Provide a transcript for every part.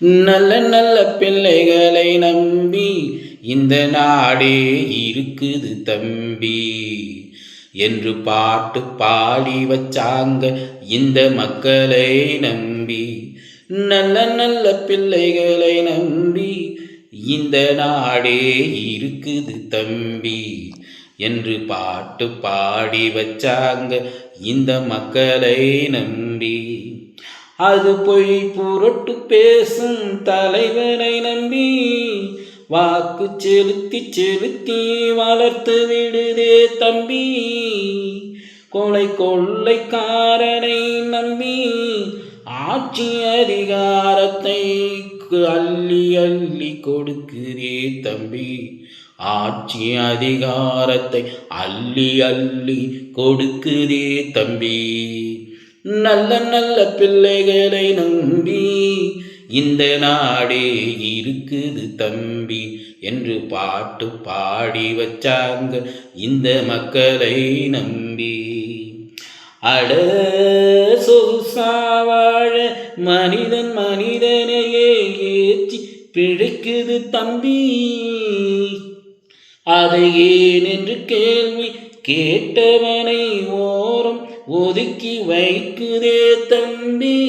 நல்ல நல்ல பிள்ளைகளை நம்பி இந்த நாடே இருக்குது தம்பி என்று பாட்டு பாடி வச்சாங்க இந்த மக்களை நம்பி. நல்ல நல்ல பிள்ளைகளை நம்பி இந்த நாடே இருக்குது தம்பி என்று பாட்டு பாடி வச்சாங்க இந்த மக்களை நம்பி. அது பொய் புரட்டு பேசும் தலைவனை நம்பி வாக்கு செலுத்தி செலுத்தி வளர்த்து விடுதே தம்பி. கொலை கொள்ளைக்காரனை நம்பி ஆட்சி அதிகாரத்தை அள்ளி அள்ளி கொடுக்கிறே தம்பி. ஆட்சி அதிகாரத்தை அள்ளி அள்ளி கொடுக்கிறே தம்பி. நல்ல நல்ல பிள்ளைகளை நம்பி இந்த நாடே இருக்குது தம்பி என்று பாட்டு பாடி வச்சாங்க இந்த மக்களை நம்பி. அட சொகுசாவாழ மனிதன் மனிதனையே ஏற்றி பிழைக்குது தம்பி. அதை ஏன் என்று கேள்வி கேட்டவனை ஓரம் ஒதுக்கி வைக்குதே தம்பி.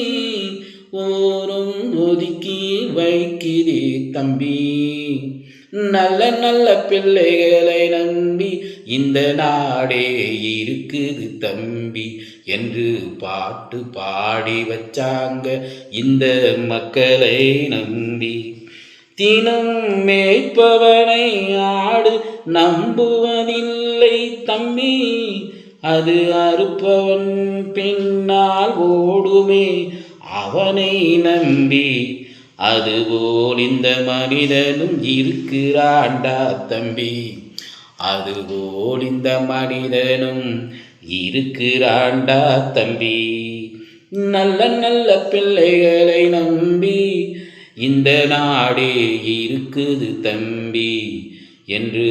ஓரம் ஒதுக்கி வைக்குதே தம்பி. நல்ல நல்ல பிள்ளைகளை நம்பி இந்த நாடே இருக்குது தம்பி என்று பாட்டு பாடி வச்சாங்க இந்த மக்களை நம்பி. தினம் மேய்ப்பவனை ஆடு நம்புவதில்லை தம்பி. அது அறுப்பவன் பின்னால் ஓடுமே அவனை நம்பி. அதுபோல் இந்த மனிதனும் இருக்கிறாண்டா தம்பி. அதுபோல் இந்த மனிதனும் இருக்கிறாண்டா தம்பி. நல்ல நல்ல பிள்ளைகளை நம்பி இந்த நாடே இருக்குது தம்பி என்று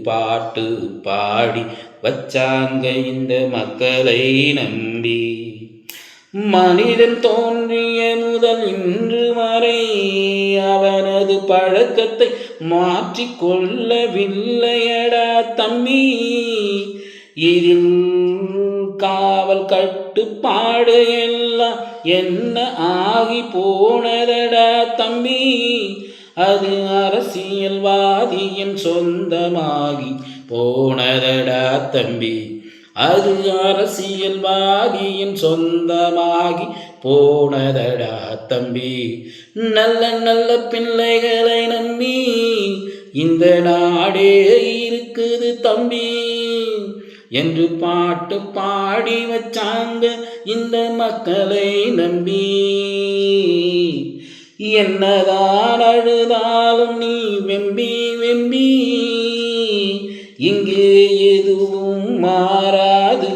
பாட்டு பாடி வச்சாங்க இந்த மக்களை நம்பி. மனிதன் தோன்றிய முதல் இன்று வரை அவனது பழக்கத்தை மாற்றிக் கொள்ளவில்லையடா தம்பி. இதில் காவல் கட்டுப்பாடு எல்லாம் என்ன ஆகி போனதடா தம்பி. அது அரசியல்வாதியின் சொந்தமாகி போனதடா தம்பி. அது அரசியல்வாதியின் சொந்தமாகி போனதடா தம்பி. நல்ல நல்ல பிள்ளைகளை நம்பி இந்த நாடே இருக்குது தம்பி என்று பாட்டு பாடி வச்சாங்க இந்த மக்களை நம்பி. என்னதான் அழுதாலும் நீ வெம்பி வெம்பி இங்கே எதுவும் மாறாது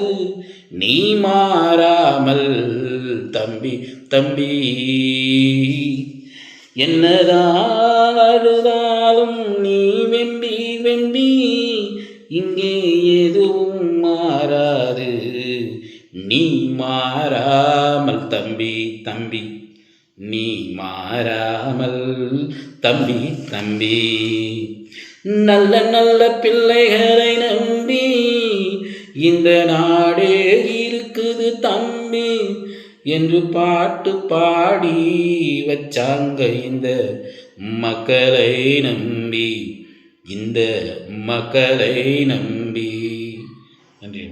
நீ மாறாமல் தம்பி தம்பி. என்னதான் அழுதாலும் நீ வெம்பி வெம்பி இங்கே எதுவும் மாறாது நீ மாறாமல் தம்பி தம்பி. நீ மாறாமல் தம்பி தம்பி. நல்ல நல்ல பிள்ளைகளை நம்பி இந்த நாடே இருக்குது தம்பி என்று பாட்டு பாடி வச்சாங்க இந்த மக்களை நம்பி இந்த மக்களை நம்பி. நன்றி.